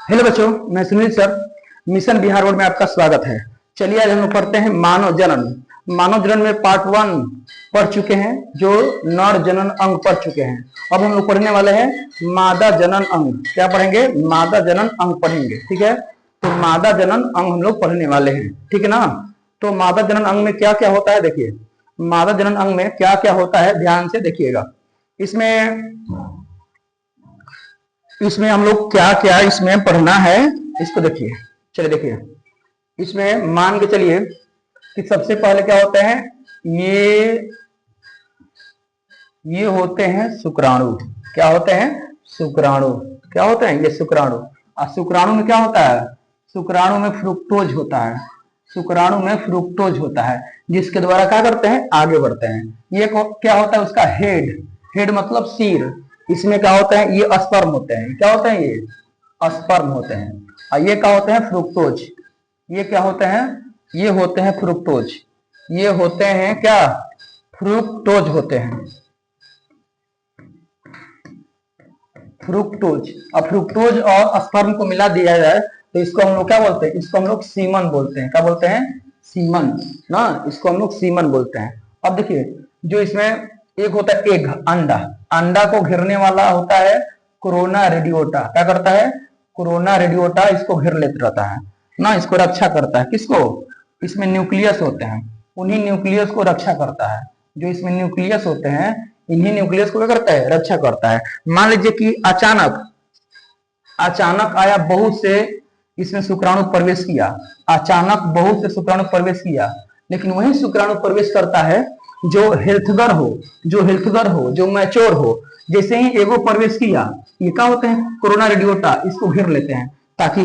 Hello बच्चों, मैं Sunil sir. Mission Bihar road में आपका स्वागत है। चलिए आज हम लोग पढ़ते हैं मानव जनन। मानव जनन में पार्ट 1 पढ़ चुके हैं, जो नर जनन अंग पढ़ चुके हैं। अब हम लोग पढ़ने वाले हैं मादा जनन अंग। क्या पढ़ेंगे? मादा जनन अंग पढ़ेंगे। ठीक है, तो मादा जनन अंग हम लोग पढ़ने वाले हैं, ठीक है ना। तो मादा जनन अंग में क्या क्या होता है, देखिए मादा जनन अंग में क्या क्या होता है, ध्यान से देखिएगा। इसमें हम लोग क्या क्या इसमें पढ़ना है, इसको देखिए। चलिए देखिए, इसमें मान के चलिए कि सबसे पहले क्या होते हैं, ये होते हैं शुक्राणु। क्या होते हैं? शुक्राणु। क्या होते हैं? ये शुक्राणु। और शुक्राणु में क्या होता है? शुक्राणु में फ्रुक्टोज होता है। शुक्राणु में फ्रुक्टोज होता है, जिसके द्वारा क्या करते हैं, आगे बढ़ते हैं। ये क्या होता है? उसका हेड मतलब सिर। इसमें क्या होता है? ये स्पर्म होते हैं। क्या होते हैं? ये स्पर्म होते हैं। और ये क्या होते हैं? फ्रुक्टोज। ये क्या होते हैं? ये होते हैं फ्रुक्टोज। ये होते हैं क्या? फ्रुक्टोज होते हैं। फ्रुक्टोज। अब फ्रुक्टोज और स्पर्म को मिला दिया जाए तो इसको हम लोग क्या बोलते हैं? इसको हम लोग सीमन बोलते हैं। क्या बोलते हैं? सीमन ना। इसको हम लोग सीमन बोलते हैं। अब देखिए, जो इसमें एक होता है एग, अंडा। अंडा को घेरने वाला होता है कोरोना रेडियोटा। क्या करता है? कोरोना रेडियोटा इसको घेर लेता रहता है ना, इसको रक्षा करता है। किसको? इसमें न्यूक्लियस होते हैं, उन्हीं न्यूक्लियस को रक्षा करता है। जो इसमें न्यूक्लियस होते हैं, इन्हीं न्यूक्लियस को क्या करता है? रक्षा करता है। मान लीजिए कि अचानक आया, बहुत से इसमें शुक्राणु प्रवेश किया। अचानक बहुत से शुक्राणु प्रवेश किया, लेकिन वही शुक्राणु प्रवेश करता है जो हेल्थगर हो, जो मैच्योर हो। जैसे ही एगो प्रवेश किया, ये क्या होते हैं? कोरोना रेडियोटा, इसको घेर लेते हैं, ताकि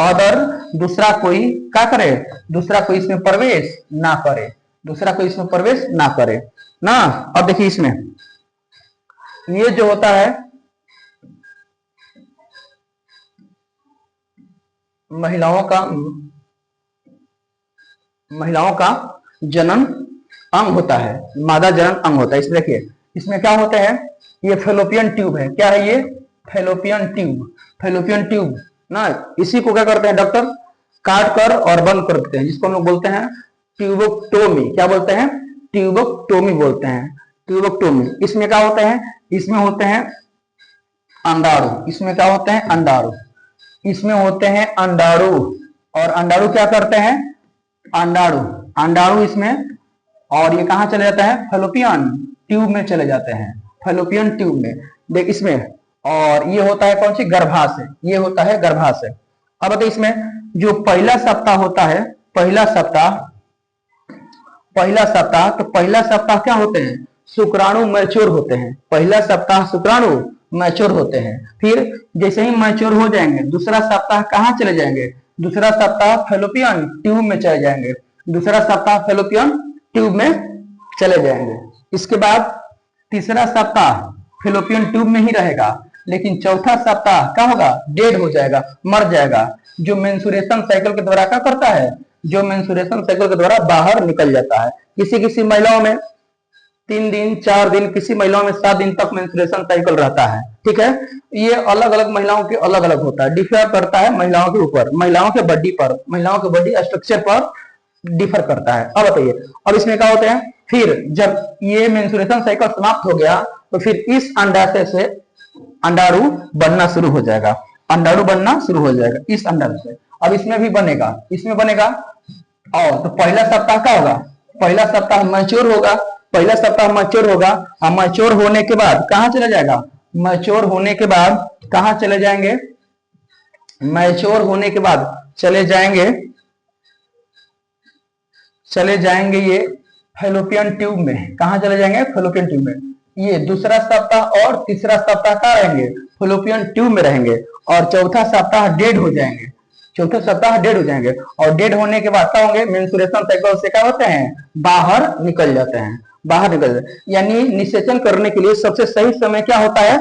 अदर दूसरा कोई क्या करे? दूसरा कोई इसमें प्रवेश ना करे। दूसरा कोई इसमें प्रवेश ना करे ना। अब देखिए, इसमें ये जो होता है महिलाओं का जनन अंग होता है, मादा जनन अंग होता है। इसमें देखिए, इसमें क्या होते हैं? ये फेलोपियन ट्यूब है। क्या है ये? फेलोपियन ट्यूब ना। इसी को क्या करते हैं डॉक्टर? काट कर और बंद कर देते हैं, जिसको हम लोग बोलते हैं ट्यूबोक्टोमी। क्या बोलते हैं? ट्यूबोक्टोमी बोलते हैं। ट्यूबोक्टोमी। इसमें क्या होते हैं? इसमें होते हैं अंडाणु। इसमें क्या होते हैं? अंडाणु। इसमें होते हैं अंडाणु। और अंडाणु क्या करते हैं? अंडाणु इसमें, और ये कहां चले जाता है? फेलोपियन ट्यूब में चले जाते हैं। फेलोपियन ट्यूब में देख इसमें। और ये होता है कौन सी? गर्भाशय। ये होता है गर्भाशय। अब बताइए, इसमें जो पहला सप्ताह होता है, पहला सप्ताह तो पहला सप्ताह क्या होते हैं? शुक्राणु मैच्योर होते हैं। पहला सप्ताह शुक्राणु मैच्योर होते हैं। फिर जैसे ही मैच्योर हो जाएंगे, दूसरा सप्ताह कहां चले जाएंगे? दूसरा सप्ताह फेलोपियन ट्यूब में चले जाएंगे। दूसरा सप्ताह फेलोपियन ट्यूब में चले जाएंगे। इसके बाद तीसरा सप्ताह फेलोपियन ट्यूब में ही रहेगा, लेकिन चौथा सप्ताह क्या होगा? डेड हो जाएगा, मर जाएगा। जो मेंस्ट्रुएशन साइकिल के द्वारा क्या करता है? जो मेंस्ट्रुएशन साइकिल के द्वारा बाहर निकल जाता है। किसी महिलाओं में 3 दिन 4 दिन, किसी महिलाओं में 7 दिन तक मेंस्ट्रुएशन साइकिल रहता है। ठीक है, ये अलग अलग महिलाओं के अलग अलग होता है, डिफर करता है महिलाओं के ऊपर, महिलाओं के बॉडी पर, महिलाओं के बॉडी स्ट्रक्चर पर डिफर करता है। अब बताइए, अब इसमें क्या होते हैं? फिर जब ये मेंस्ट्रुएशन साइकिल समाप्त हो गया, तो फिर इस अंडाशय से अंडाणु बनना शुरू हो जाएगा। अंडाणु बनना शुरू हो जाएगा इस अंडाणु से। अब इसमें भी बनेगा, इसमें बनेगा। और तो पहला सप्ताह क्या होगा? पहला सप्ताह मैच्योर होगा। पहला सप्ताह मैच्योर होगा। और मैच्योर होने के बाद कहां चला जाएगा? मैच्योर होने के बाद कहां चले जाएंगे? मैच्योर होने के बाद चले जाएंगे ये फेलोपियन ट्यूब में। कहां चले जाएंगे? फेलोपियन ट्यूब में। ये दूसरा सप्ताह और तीसरा सप्ताह कहां रहेंगे? फेलोपियन ट्यूब में रहेंगे। और चौथा सप्ताह डेड हो जाएंगे। चौथे सप्ताह डेड हो जाएंगे। और डेड होने के बाद क्या होंगे? मेंस्ट्रुएशन साइकिल से क्या होते हैं? बाहर निकल जाते हैं। बाहर निकल जाते हैं। यानी निषेचन करने के लिए सबसे सही समय क्या होता है?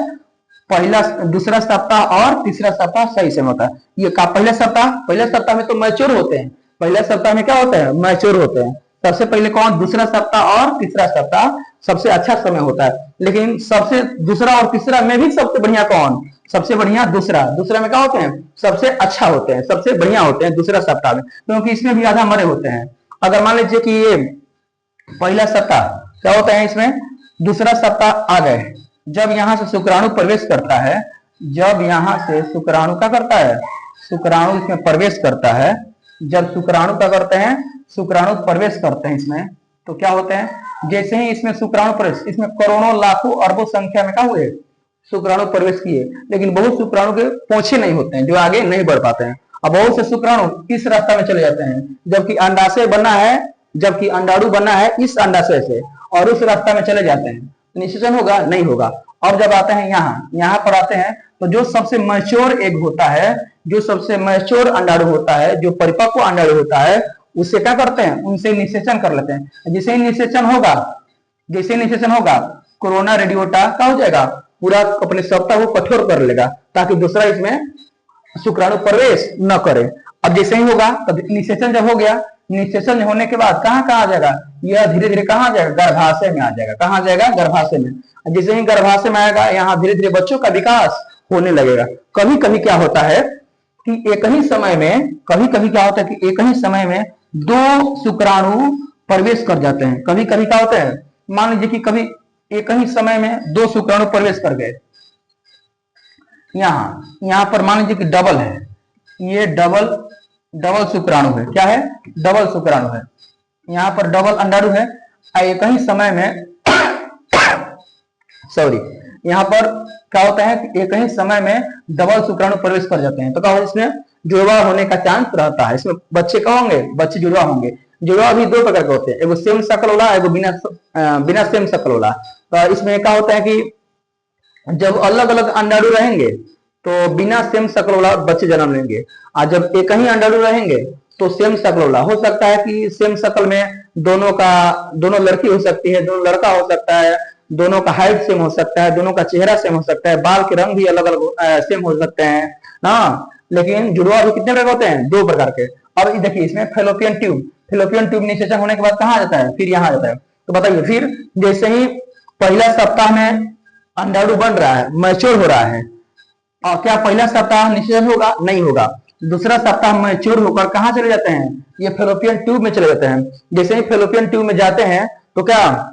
दूसरा सप्ताह और तीसरा सप्ताह सही समय होता है। ये का पहले सप्ताह में तो मैच्योर होते हैं। पहले सप्ताह में क्या होता है? मैच्योर होते हैं। सबसे पहले कौन? दूसरा सप्ताह और तीसरा सप्ताह सबसे अच्छा समय होता है। लेकिन सबसे दूसरा और तीसरा में भी सबसे बढ़िया कौन? सबसे बढ़िया दूसरा। दूसरा में क्या होते हैं? सबसे अच्छा होते हैं, सबसे बढ़िया होते हैं दूसरा सप्ताह में, क्योंकि इसमें भी आधा मरे होते हैं। अगर मान लीजिए कि ये पहला सप्ताह क्या होता है, इसमें दूसरा सप्ताह आ गए, जब यहां से शुक्राणु प्रवेश करता है, जब यहां से शुक्राणु क्या करता है? शुक्राणु इसमें प्रवेश करता है। जब शुक्राणु क्या करते हैं? शुक्राणु प्रवेश करते हैं इसमें, तो क्या होते हैं? जैसे ही इसमें शुक्राणु प्रवेश, इसमें करोड़ों लाखों अरबों संख्या में क्या हुए? शुक्राणु प्रवेश किए, लेकिन बहुत शुक्राणु के पोछे नहीं होते हैं, जो आगे नहीं बढ़ पाते हैं। अब बहुत से शुक्राणु इस रास्ता में चले जाते हैं, जबकि अंडाशय बना है, जबकि अंडाणु बना है इस अंडाशय से, और उस रास्ता में चले जाते हैं, निषेचन होगा? नहीं होगा। अब जब आते हैं यहाँ पर आते हैं, तो जो सबसे मैच्योर एग होता है, जो सबसे मैच्योर अंडाणु होता है, जो परिपक्व अंडाणु होता है, उससे क्या करते हैं? उनसे निषेचन कर लेते हैं। जैसे ही निषेचन होगा, जैसे निषेचन होगा, कोरोना रेडियोटा क्या हो जाएगा? पूरा अपने सत्ता को कठोर कर लेगा, ताकि दूसरा इसमें शुक्राणु प्रवेश न करे। अब जैसे ही होगा, तब निषेचन जब हो गया, निषेचन होने के बाद कहाँ कहाँ आ जाएगा? यह धीरे धीरे कहाँ आ जाएगा? गर्भाशय में आ जाएगा। कहाँ आ जाएगा? गर्भाशय में। जैसे ही गर्भाशय में आएगा, यहाँ धीरे धीरे बच्चों का विकास होने लगेगा। कभी कभी क्या होता है कि एक ही समय में, कभी कभी क्या होता है कि एक ही समय में दो शुक्राणु प्रवेश कर जाते हैं। कभी कभी क्या होता है, मान लीजिए कि कभी एक ही समय में दो शुक्राणु प्रवेश कर गए। यहाँ पर मान लीजिए कि डबल है, ये डबल शुक्राणु है। क्या है? डबल शुक्राणु है। यहाँ पर डबल अंडाणु है। एक ही समय में सॉरी, यहाँ पर क्या होता है कि एक ही समय में डबल शुक्राणु प्रवेश कर जाते हैं, तो क्या होगा? इसमें जुड़वा होने का चांस रहता है। इसमें बच्चे क्या होंगे? बच्चे जुड़वा होंगे। जुड़वा भी दो प्रकार के होते हैं, एगो सेम शकल वाला, एगो बिना सेम शकल वाला। तो इसमें क्या होता है कि जब अलग अलग अंडाणु रहेंगे तो बिना सेम शकल वाला बच्चे जन्म लेंगे, और जब एक ही अंडाणु रहेंगे तो सेम शकल वाला। हो सकता है कि सेम शकल में दोनों लड़की हो सकती है, दोनों लड़का हो सकता है, दोनों का हाइट सेम हो सकता है, दोनों का चेहरा सेम हो सकता है, बाल के रंग भी अलग अलग सेम हो सकते हैं ना। लेकिन जुड़वा भी कितने प्रकार होते हैं? दो प्रकार के। अब देखिए, इसमें फेलोपियन ट्यूब निषेचन होने के बाद कहाँ आ जाता है? फिर यहाँ आ जाता है। तो बताइए, फिर जैसे ही पहला सप्ताह में अंडाणु बन रहा है, मैच्योर हो रहा है, और क्या पहला सप्ताह निषेचन होगा? नहीं होगा। दूसरा सप्ताह मैच्योर होकर कहाँ चले जाते हैं? ये फेलोपियन ट्यूब में चले जाते हैं। जैसे ही फेलोपियन ट्यूब में जाते हैं, तो क्या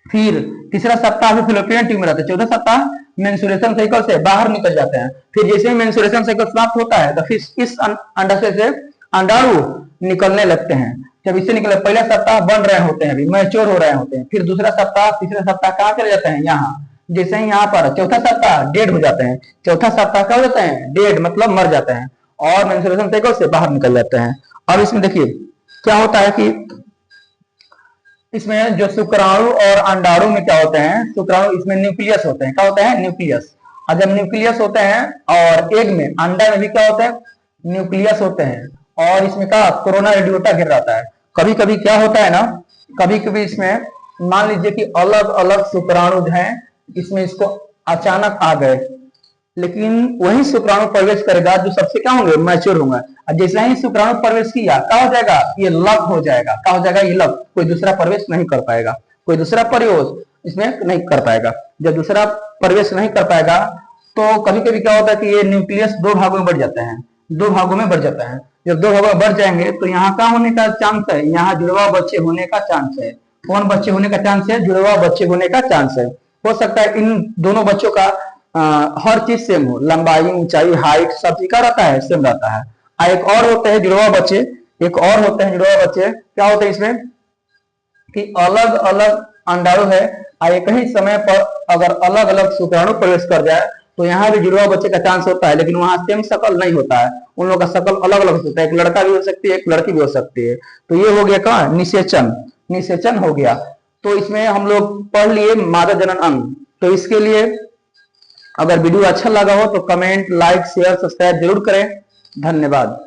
फिर तीसरा सप्ताह भी फेलोपियन ट्यूब में रहते हैं। चौथा सप्ताह मेंस्ट्रुएशन साइकिल से बाहर निकल जाते हैं। फिर जैसे ही मेंस्ट्रुएशन साइकिल समाप्त होता है, तो फिर इस अंडाशय से अंडाणु निकलने लगते हैं। जब इससे निकले, पहला सप्ताह बन रहे होते हैं, अभी मैच्योर हो रहे होते हैं। फिर दूसरा सप्ताह, तीसरा सप्ताह कहाँ चले जाते हैं? यहाँ। जैसे ही यहाँ पर चौथा सप्ताह डेड हो जाते हैं। चौथा सप्ताह क्या हो जाते हैं? डेड मतलब मर जाते हैं, और मेंस्ट्रुएशन साइकिल से बाहर निकल जाते हैं। अब इसमें देखिए क्या होता है कि इसमें जो शुक्राणु और अंडाणु में क्या होते हैं? शुक्राणु इसमें न्यूक्लियस होते हैं। क्या होते हैं? न्यूक्लियस। और जब न्यूक्लियस होते हैं, और एग में, अंडा में भी क्या होते हैं? न्यूक्लियस होते हैं। और इसमें क्या कोरोना रेडियोटा घिर रहता है। कभी कभी क्या होता है ना, कभी कभी इसमें मान लीजिए कि अलग अलग शुक्राणु हैं, इसमें इसको अचानक आ गए, लेकिन वही शुक्राणु प्रवेश करेगा जो सबसे क्या होंगे? मैच्योर होंगे। जैसे ही शुक्राणु प्रवेश किया, क्या हो जाएगा? ये लक हो जाएगा। क्या हो जाएगा? ये लक। कोई दूसरा प्रवेश नहीं कर पाएगा, कोई दूसरा प्रवेश इसमें नहीं कर पाएगा। जब दूसरा प्रवेश नहीं कर पाएगा, तो कभी कभी क्या होता है कि ये न्यूक्लियस दो भागों में बढ़ जाते हैं, दो भागों में बढ़ जाता है। जब दो भागों में बढ़ जाएंगे, तो यहाँ क्या होने का चांस है? यहाँ जुड़वा बच्चे होने का चांस है। कौन बच्चे होने का चांस है? जुड़वा बच्चे होने का चांस है। हो सकता है इन दोनों बच्चों का हर चीज सेम हो, लंबाई, ऊंचाई, हाइट, सब चीज का रहता है, सेम रहता है। एक और होते हैं जुड़वा बच्चे, एक और होते हैं जुड़वा बच्चे। क्या होते हैं इसमें कि अलग अलग अंडाणु है, एक ही समय पर अगर अलग अलग शुक्राणु प्रवेश कर जाए, तो यहाँ भी जुड़वा बच्चे का चांस होता है, लेकिन वहां सेम शकल नहीं होता है। उन लोगों का शकल अलग अलग होता है। एक लड़का भी हो सकती है, एक लड़की भी हो सकती है। तो ये हो गया क्या? निषेचन। निषेचन हो गया। तो इसमें हम लोग पढ़ लिए मादा जनन अंग। तो इसके लिए अगर वीडियो अच्छा लगा हो तो कमेंट, लाइक, शेयर, सब्सक्राइब जरूर करें। धन्यवाद।